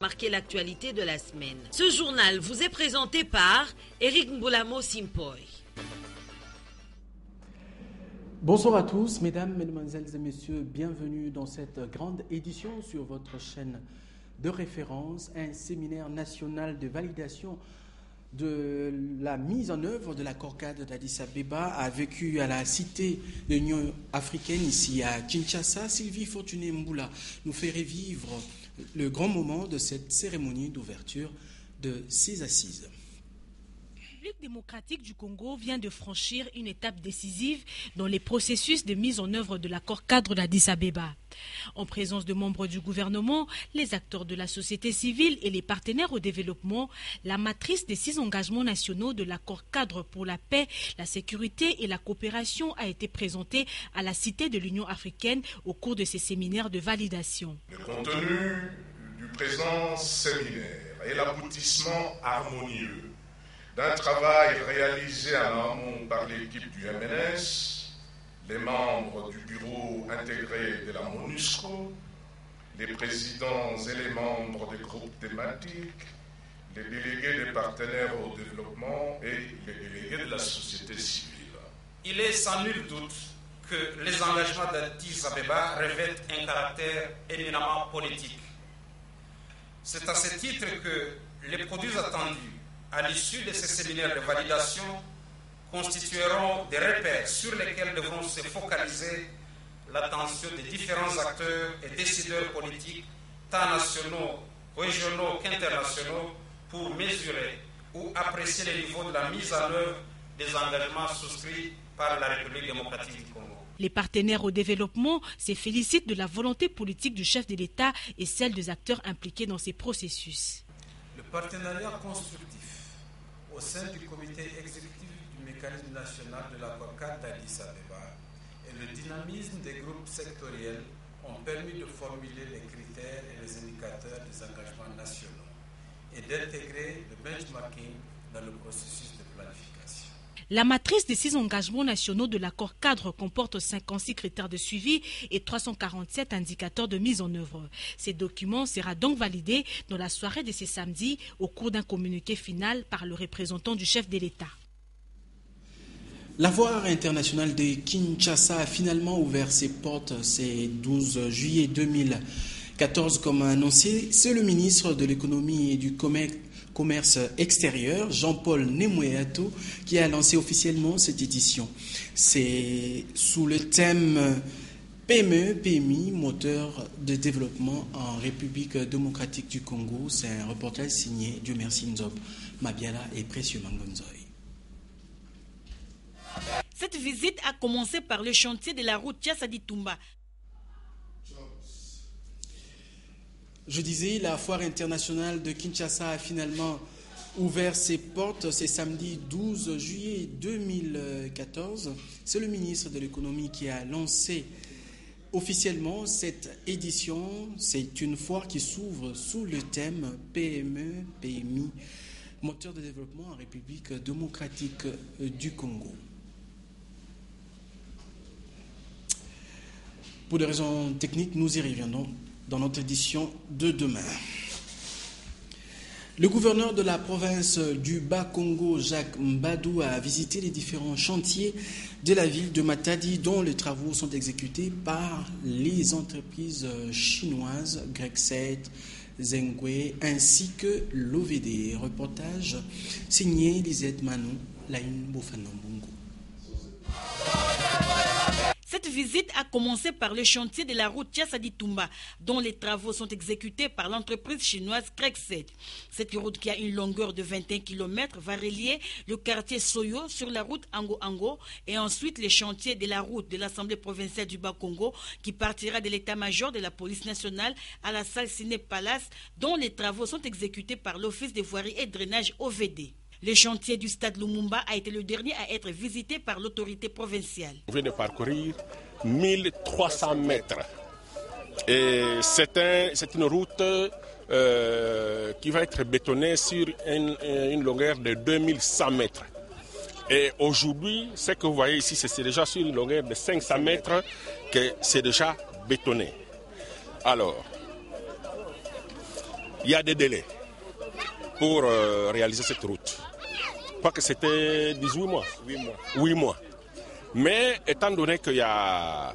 marqué l'actualité de la semaine. Ce journal vous est présenté par Eric Mboulamo Simpoy. Bonsoir à tous, mesdames, mesdemoiselles et messieurs, bienvenue dans cette grande édition sur votre chaîne de référence, un séminaire national de validation de la mise en œuvre de l'accord cadre d'Addis Abeba a vécu à la Cité de l'Union africaine ici à Kinshasa. Sylvie Fortuné Mboula nous fait revivre le grand moment de cette cérémonie d'ouverture de ces assises. La République démocratique du Congo vient de franchir une étape décisive dans les processus de mise en œuvre de l'accord cadre d'Addis Abeba. En présence de membres du gouvernement, les acteurs de la société civile et les partenaires au développement, la matrice des 6 engagements nationaux de l'accord cadre pour la paix, la sécurité et la coopération a été présentée à la Cité de l'Union africaine au cours de ces séminaires de validation. Le contenu du présent séminaire est l'aboutissement harmonieux d'un travail réalisé en amont par l'équipe du MNS, les membres du bureau intégré de la MONUSCO, les présidents et les membres des groupes thématiques, les délégués des partenaires au développement et les délégués de la société civile. Il est sans nul doute que les engagements d'Addis Abeba revêtent un caractère éminemment politique. C'est à ce titre que les produits attendus à l'issue de ces séminaires de validation constitueront des repères sur lesquels devront se focaliser l'attention des différents acteurs et décideurs politiques, tant nationaux, régionaux qu'internationaux, pour mesurer ou apprécier le niveau de la mise en œuvre des engagements souscrits par la République démocratique du Congo. Les partenaires au développement se félicitent de la volonté politique du chef de l'État et celle des acteurs impliqués dans ces processus. Le partenariat constructif au sein du comité exécutif du mécanisme national de l'accord cadre d'Addis Abeba et le dynamisme des groupes sectoriels ont permis de formuler les critères et les indicateurs des engagements nationaux et d'intégrer le benchmarking dans le processus de planification. La matrice des 6 engagements nationaux de l'accord cadre comporte 56 critères de suivi et 347 indicateurs de mise en œuvre. Ces documents sera donc validé dans la soirée de ce samedi au cours d'un communiqué final par le représentant du chef de l'État. La foire internationale de Kinshasa a finalement ouvert ses portes ce 12 juillet 2014 comme annoncé. C'est le ministre de l'économie et du commerce extérieur, Jean-Paul Nemouéato, qui a lancé officiellement cette édition. C'est sous le thème PME-PMI, moteur de développement en République démocratique du Congo. C'est un reportage signé Dieu merci Nzob Mabiala et Précieux Mangonzoy. Cette visite a commencé par le chantier de la route Tchassadi-Toumba. Je disais, la foire internationale de Kinshasa a finalement ouvert ses portes ce samedi 12 juillet 2014. C'est le ministre de l'économie qui a lancé officiellement cette édition. C'est une foire qui s'ouvre sous le thème PME-PMI, moteur de développement en République démocratique du Congo. Pour des raisons techniques, nous y reviendrons dans notre édition de demain. Le gouverneur de la province du Bas-Congo, Jacques Mbadou, a visité les différents chantiers de la ville de Matadi dont les travaux sont exécutés par les entreprises chinoises Grexet, Zengwe ainsi que l'OVD. Reportage signé Lisette Manou, Laïn Bofanambungo. Cette visite a commencé par le chantier de la route Tchassadi-Toumba, dont les travaux sont exécutés par l'entreprise chinoise Grexet. Cette route, qui a une longueur de 21 km, va relier le quartier Soyo sur la route Ango-Ango et ensuite les chantiers de la route de l'Assemblée provinciale du Bas-Congo qui partira de l'état-major de la police nationale à la salle Ciné Palace, dont les travaux sont exécutés par l'Office de voirie et drainage OVD. Le chantier du stade Lumumba a été le dernier à être visité par l'autorité provinciale. On vient de parcourir 1300 mètres. Et c'est une route qui va être bétonnée sur une longueur de 2100 mètres. Et aujourd'hui, ce que vous voyez ici, c'est déjà sur une longueur de 500 mètres que c'est déjà bétonné. Alors, il y a des délais pour réaliser cette route. Je crois que c'était 18 mois. 8 mois. Mais étant donné qu'il y a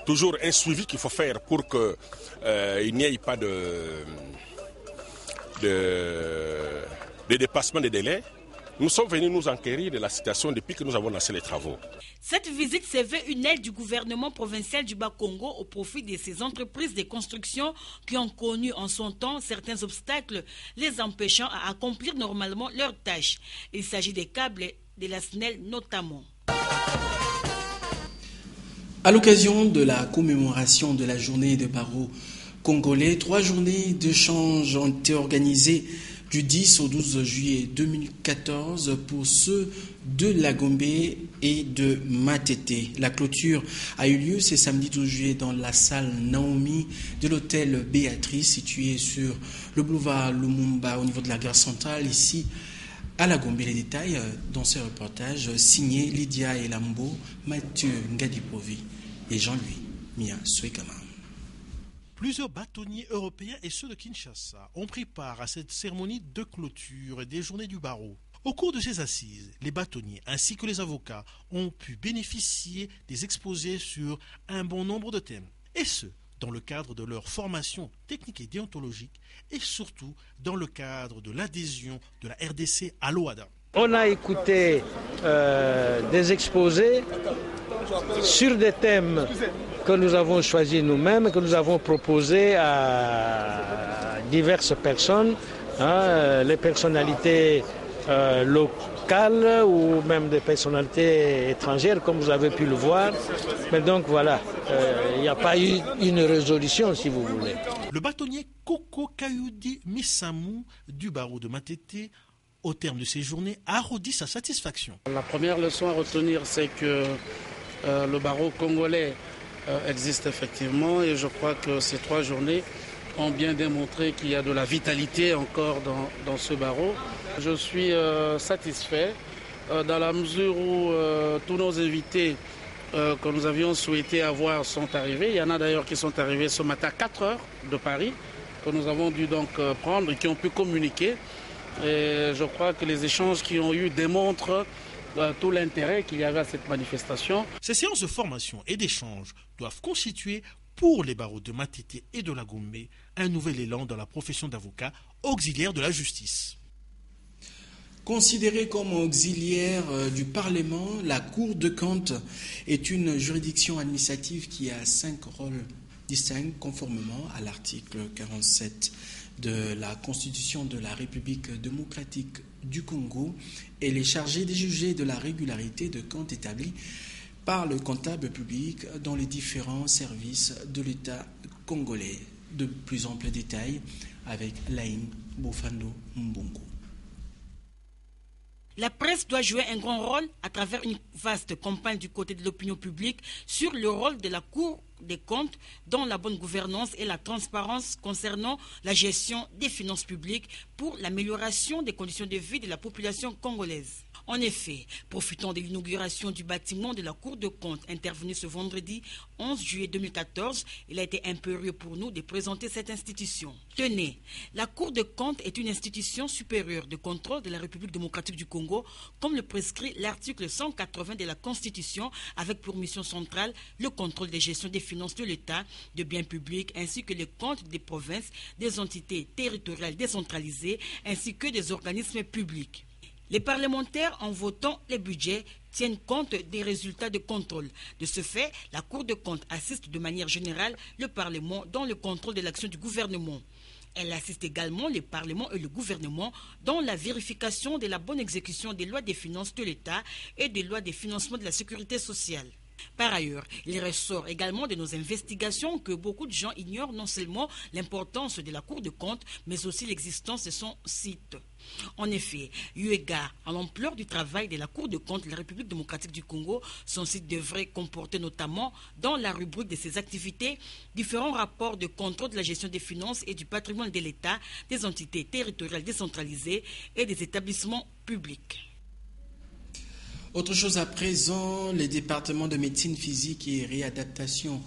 toujours un suivi qu'il faut faire pour qu'il n'y ait pas de dépassement des délais, nous sommes venus nous enquérir de la situation depuis que nous avons lancé les travaux. Cette visite s'est vue une aide du gouvernement provincial du Bas-Congo au profit de ces entreprises de construction qui ont connu en son temps certains obstacles les empêchant à accomplir normalement leurs tâches. Il s'agit des câbles de la SNEL notamment. À l'occasion de la commémoration de la journée des barreaux congolais, 3 journées d'échange ont été organisées du 10 au 12 juillet 2014 pour ceux de Lagombe et de Matete. La clôture a eu lieu ce samedi 12 juillet dans la salle Naomi de l'hôtel Béatrice situé sur le boulevard Lumumba au niveau de la gare centrale ici à Lagombe. Les détails dans ce reportage signé Lydia Elambo, Mathieu Ngadipovi et Jean-Louis Mia Swekama. Plusieurs bâtonniers européens et ceux de Kinshasa ont pris part à cette cérémonie de clôture des journées du barreau. Au cours de ces assises, les bâtonniers ainsi que les avocats ont pu bénéficier des exposés sur un bon nombre de thèmes, et ce, dans le cadre de leur formation technique et déontologique, et surtout dans le cadre de l'adhésion de la RDC à l'OADA. On a écouté des exposés sur des thèmes que nous avons choisis nous-mêmes, que nous avons proposés à diverses personnes, les personnalités locales ou même des personnalités étrangères, comme vous avez pu le voir. Mais donc voilà, il n'y a pas eu une résolution, si vous voulez. Le bâtonnier Koko Kayudi Misamou du barreau de Matete, au terme de ces journées, a redit sa satisfaction. La première leçon à retenir, c'est que le barreau congolais existe effectivement, et je crois que ces 3 journées ont bien démontré qu'il y a de la vitalité encore dans ce barreau. Je suis satisfait dans la mesure où tous nos invités que nous avions souhaité avoir sont arrivés. Il y en a d'ailleurs qui sont arrivés ce matin à 4 heures de Paris, que nous avons dû donc prendre et qui ont pu communiquer. Et je crois que les échanges qui ont eu démontrent tout l'intérêt qu'il y avait à cette manifestation. Ces séances de formation et d'échange doivent constituer pour les barreaux de Matete et de Lagombe un nouvel élan dans la profession d'avocat auxiliaire de la justice. Considérée comme auxiliaire du Parlement, la Cour de comptes est une juridiction administrative qui a 5 rôles distincts conformément à l'article 47 de la Constitution de la République démocratique du Congo. Elle est chargée de juger de la régularité de comptes établis par le comptable public dans les différents services de l'État congolais. De plus amples détails avec Laïm Bofando Mbongo. La presse doit jouer un grand rôle à travers une vaste campagne du côté de l'opinion publique sur le rôle de la Cour des comptes dans la bonne gouvernance et la transparence concernant la gestion des finances publiques pour l'amélioration des conditions de vie de la population congolaise. En effet, profitant de l'inauguration du bâtiment de la Cour de comptes intervenue ce vendredi 11 juillet 2014, il a été impérieux pour nous de présenter cette institution. Tenez, la Cour de comptes est une institution supérieure de contrôle de la République démocratique du Congo, comme le prescrit l'article 180 de la Constitution, avec pour mission centrale le contrôle des gestions des finances de l'État, de biens publics, ainsi que les comptes des provinces, des entités territoriales décentralisées, ainsi que des organismes publics. Les parlementaires, en votant les budgets, tiennent compte des résultats de contrôle. De ce fait, la Cour de comptes assiste de manière générale le Parlement dans le contrôle de l'action du gouvernement. Elle assiste également le Parlement et le gouvernement dans la vérification de la bonne exécution des lois des finances de l'État et des lois des financements de la sécurité sociale. Par ailleurs, il ressort également de nos investigations que beaucoup de gens ignorent non seulement l'importance de la Cour de comptes, mais aussi l'existence de son site. En effet, eu égard à l'ampleur du travail de la Cour de comptes de la République démocratique du Congo, son site devrait comporter notamment dans la rubrique de ses activités différents rapports de contrôle de la gestion des finances et du patrimoine de l'État, des entités territoriales décentralisées et des établissements publics. Autre chose à présent, les départements de médecine physique et réadaptation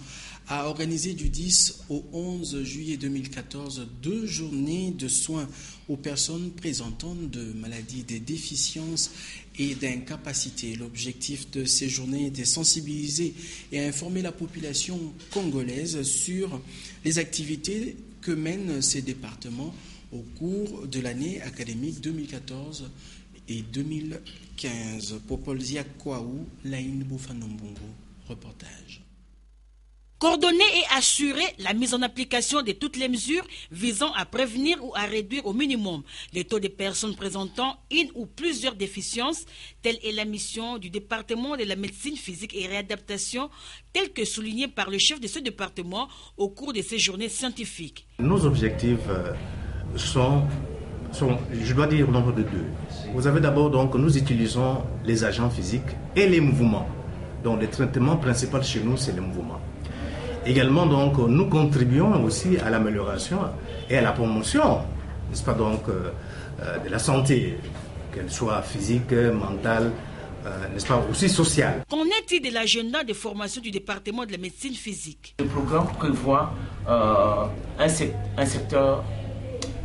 a organisé du 10 au 11 juillet 2014 2 journées de soins aux personnes présentant de maladies, des déficiences et d'incapacités. L'objectif de ces journées est de sensibiliser et informer la population congolaise sur les activités que mènent ces départements au cours de l'année académique 2014 et 2015. Popol Ziakwaou, Laïn Boufanombongo, reportage. Coordonner et assurer la mise en application de toutes les mesures visant à prévenir ou à réduire au minimum les taux de personnes présentant une ou plusieurs déficiences, telle est la mission du département de la médecine physique et réadaptation, telle que soulignée par le chef de ce département au cours de ces journées scientifiques. Nos objectifs sont, je dois dire, au nombre de 2. Vous avez d'abord, donc, nous utilisons les agents physiques et les mouvements. Donc, le traitement principal chez nous, c'est les mouvements. Également, donc, nous contribuons aussi à l'amélioration et à la promotion, n'est-ce pas, donc, de la santé, qu'elle soit physique, mentale, n'est-ce pas, aussi sociale. Qu'en est-il de l'agenda de formation du département de la médecine physique? Le programme prévoit un secteur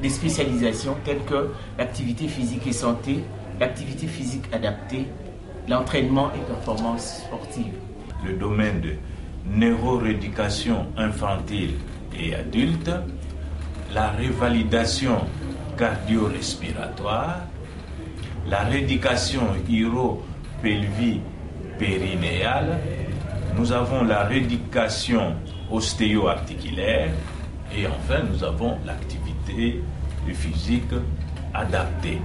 de spécialisation tel que l'activité physique et santé, l'activité physique adaptée, l'entraînement et performance sportive. Le domaine de neurorééducation infantile et adulte, la revalidation cardio-respiratoire, la rééducation uro-pelvie-périnéale, nous avons la rééducation ostéo-articulaire et enfin nous avons l'activité physique adaptée.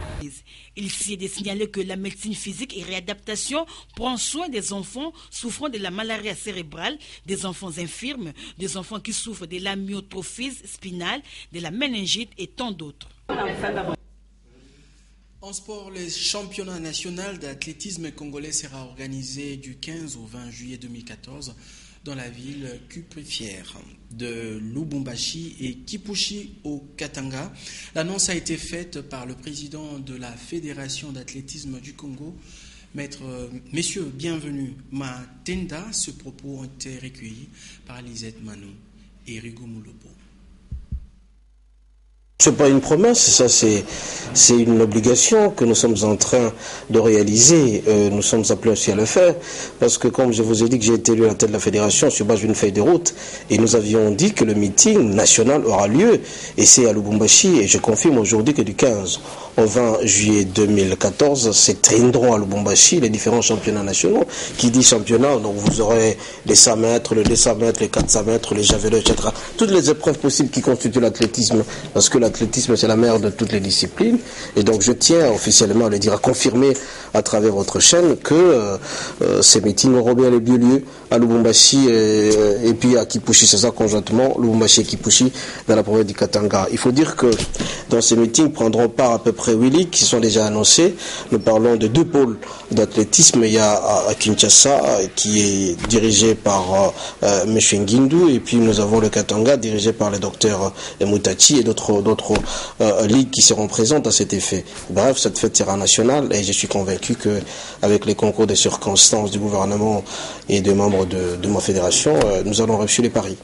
Il s'y est de signaler que la médecine physique et réadaptation prend soin des enfants souffrant de la malaria cérébrale, des enfants infirmes, des enfants qui souffrent de l'amyotrophise spinale, de la méningite et tant d'autres. En sport, le championnat national d'athlétisme congolais sera organisé du 15 au 20 juillet 2014 dans la ville cuprifière de Lubumbashi et Kipushi au Katanga. L'annonce a été faite par le président de la Fédération d'athlétisme du Congo, Messieurs, bienvenue Matenda. Ce propos ont été recueillis par Lisette Manou et Rigo Moulobo. Ce n'est pas une promesse, ça c'est une obligation que nous sommes en train de réaliser. Nous sommes appelés aussi à le faire parce que, comme je vous ai dit que j'ai été élu à la tête de la fédération sur base d'une feuille de route et nous avions dit que le meeting national aura lieu et c'est à Lubumbashi et je confirme aujourd'hui que du 15 au 20 juillet 2014 c'est traîneront à Lubumbashi les différents championnats nationaux. Qui dit championnat, donc vous aurez les 100 mètres, les 200 mètres, les 400 mètres, les javelots, etc. Toutes les épreuves possibles qui constituent l'athlétisme parce que l'athlétisme, c'est la mère de toutes les disciplines. Et donc, je tiens officiellement à le dire, à confirmer à travers votre chaîne que ces meetings auront bien lieu à Lubumbashi et puis à Kipushi, c'est ça conjointement, Lubumbashi et Kipushi dans la province du Katanga. Il faut dire que dans ces meetings prendront part à peu près 8 ligues qui sont déjà annoncées. Nous parlons de 2 pôles d'athlétisme. Il y a à Kinshasa qui est dirigé par M. Ngindu et puis nous avons le Katanga dirigé par le docteur Moutachi et d'autres ligues qui seront présentes à cet effet. Bref, cette fête sera nationale et je suis convaincu qu'avec les concours de circonstances du gouvernement et des membres de ma fédération, nous allons réussir les paris.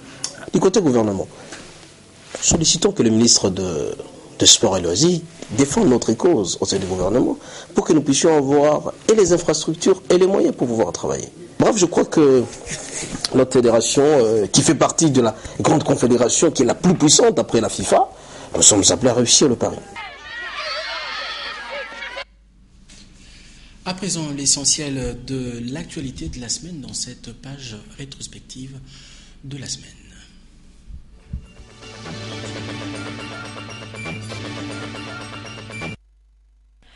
Du côté gouvernement, sollicitons que le ministre de Sport et Loisirs défende notre cause au sein du gouvernement pour que nous puissions avoir et les infrastructures et les moyens pour pouvoir travailler. Bref, je crois que notre fédération, qui fait partie de la grande confédération qui est la plus puissante après la FIFA, nous sommes appelés à réussir le pari. À présent, l'essentiel de l'actualité de la semaine dans cette page rétrospective de la semaine.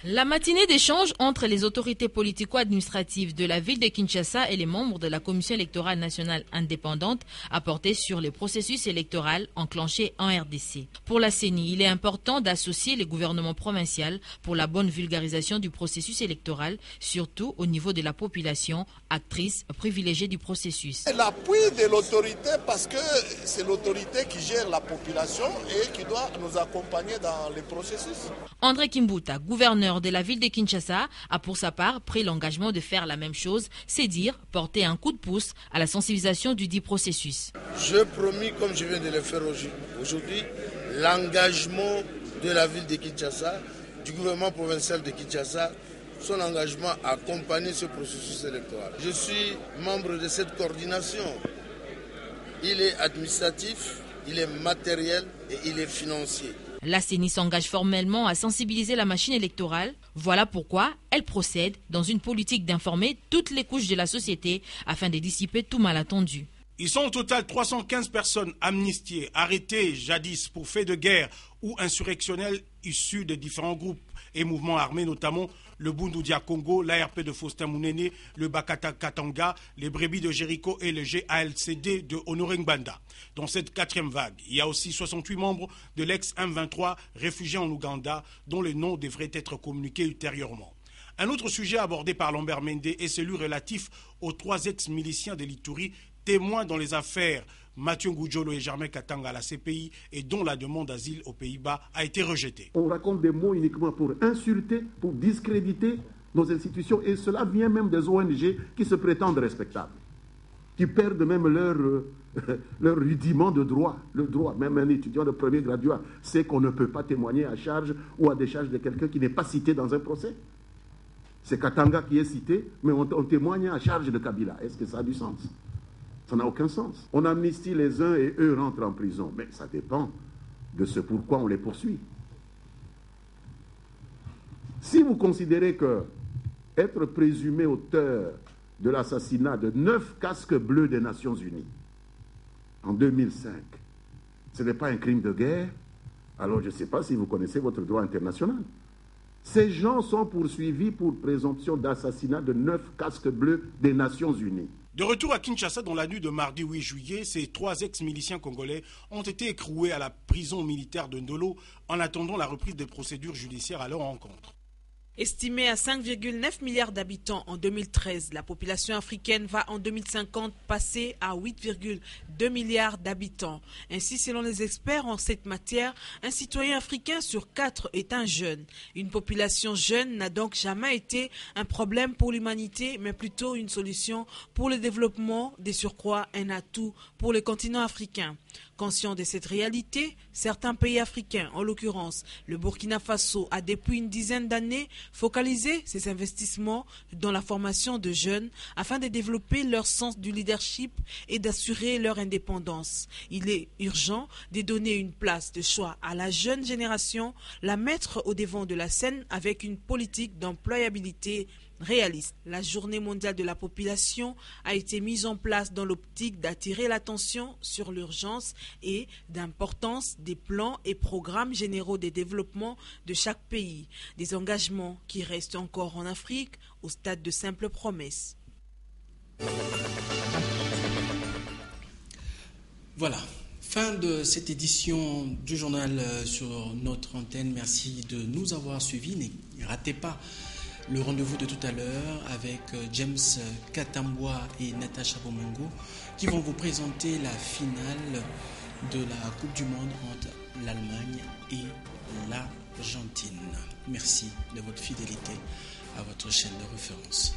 La matinée d'échange entre les autorités politico-administratives de la ville de Kinshasa et les membres de la Commission électorale nationale indépendante a porté sur les processus électoraux enclenchés en RDC. Pour la CENI, il est important d'associer les gouvernements provinciaux pour la bonne vulgarisation du processus électoral, surtout au niveau de la population, actrice privilégiée du processus. L'appui de l'autorité, parce que c'est l'autorité qui gère la population et qui doit nous accompagner dans les processus. André Kimbuta, gouverneur gouverneur de la ville de Kinshasa a pour sa part pris l'engagement de faire la même chose, c'est dire porter un coup de pouce à la sensibilisation du dit processus. Je promis, comme je viens de le faire aujourd'hui, l'engagement de la ville de Kinshasa, du gouvernement provincial de Kinshasa, son engagement à accompagner ce processus électoral. Je suis membre de cette coordination. Il est administratif, il est matériel et il est financier. La CENI s'engage formellement à sensibiliser la machine électorale. Voilà pourquoi elle procède dans une politique d'informer toutes les couches de la société afin de dissiper tout malentendu. Ils sont au total 315 personnes amnistiées, arrêtées jadis pour faits de guerre ou insurrectionnels issus de différents groupes et mouvements armés, notamment le Bundudia Congo, l'ARP de Faustin Mounene, le Bakata Katanga, les Brebis de Jéricho et le GALCD de Honoré Ngbanda. Dans cette quatrième vague, il y a aussi 68 membres de l'ex-M23 réfugiés en Ouganda, dont les noms devraient être communiqués ultérieurement. Un autre sujet abordé par Lambert Mende est celui relatif aux 3 ex-miliciens de l'Ituri, témoins dans les affaires Mathieu Ngoudjolo et Germain Katanga à la CPI et dont la demande d'asile aux Pays-Bas a été rejetée. On raconte des mots uniquement pour insulter, pour discréditer nos institutions et cela vient même des ONG qui se prétendent respectables, qui perdent même leur rudiment de droit. Le droit, même un étudiant de premier graduat sait qu'on ne peut pas témoigner à charge ou à décharge de quelqu'un qui n'est pas cité dans un procès. C'est Katanga qui est cité, mais on témoigne à charge de Kabila. Est-ce que ça a du sens ? Ça n'a aucun sens. On amnistie les uns et eux rentrent en prison. Mais ça dépend de ce pourquoi on les poursuit. Si vous considérez que être présumé auteur de l'assassinat de 9 casques bleus des Nations Unies en 2005, ce n'est pas un crime de guerre, alors je ne sais pas si vous connaissez votre droit international. Ces gens sont poursuivis pour présomption d'assassinat de 9 casques bleus des Nations Unies. De retour à Kinshasa dans la nuit de mardi 8 juillet, ces 3 ex-miliciens congolais ont été écroués à la prison militaire de Ndolo en attendant la reprise des procédures judiciaires à leur encontre. Estimée à 5,9 milliards d'habitants en 2013, la population africaine va en 2050 passer à 8,2 milliards d'habitants. Ainsi, selon les experts en cette matière, un citoyen africain sur 4 est un jeune. Une population jeune n'a donc jamais été un problème pour l'humanité, mais plutôt une solution pour le développement, des surcroît un atout pour le continent africain. Conscient de cette réalité, certains pays africains, en l'occurrence le Burkina Faso, a depuis une dizaine d'années focalisé ses investissements dans la formation de jeunes afin de développer leur sens du leadership et d'assurer leur indépendance. Il est urgent de donner une place de choix à la jeune génération, la mettre au devant de la scène avec une politique d'employabilité réaliste. La journée mondiale de la population a été mise en place dans l'optique d'attirer l'attention sur l'urgence et d'importance des plans et programmes généraux de développement de chaque pays. Des engagements qui restent encore en Afrique au stade de simples promesses. Voilà. Fin de cette édition du journal sur notre antenne. Merci de nous avoir suivis. Ne ratez pas le rendez-vous de tout à l'heure avec James Katambwa et Natacha Bomongo qui vont vous présenter la finale de la Coupe du Monde entre l'Allemagne et l'Argentine. Merci de votre fidélité à votre chaîne de référence.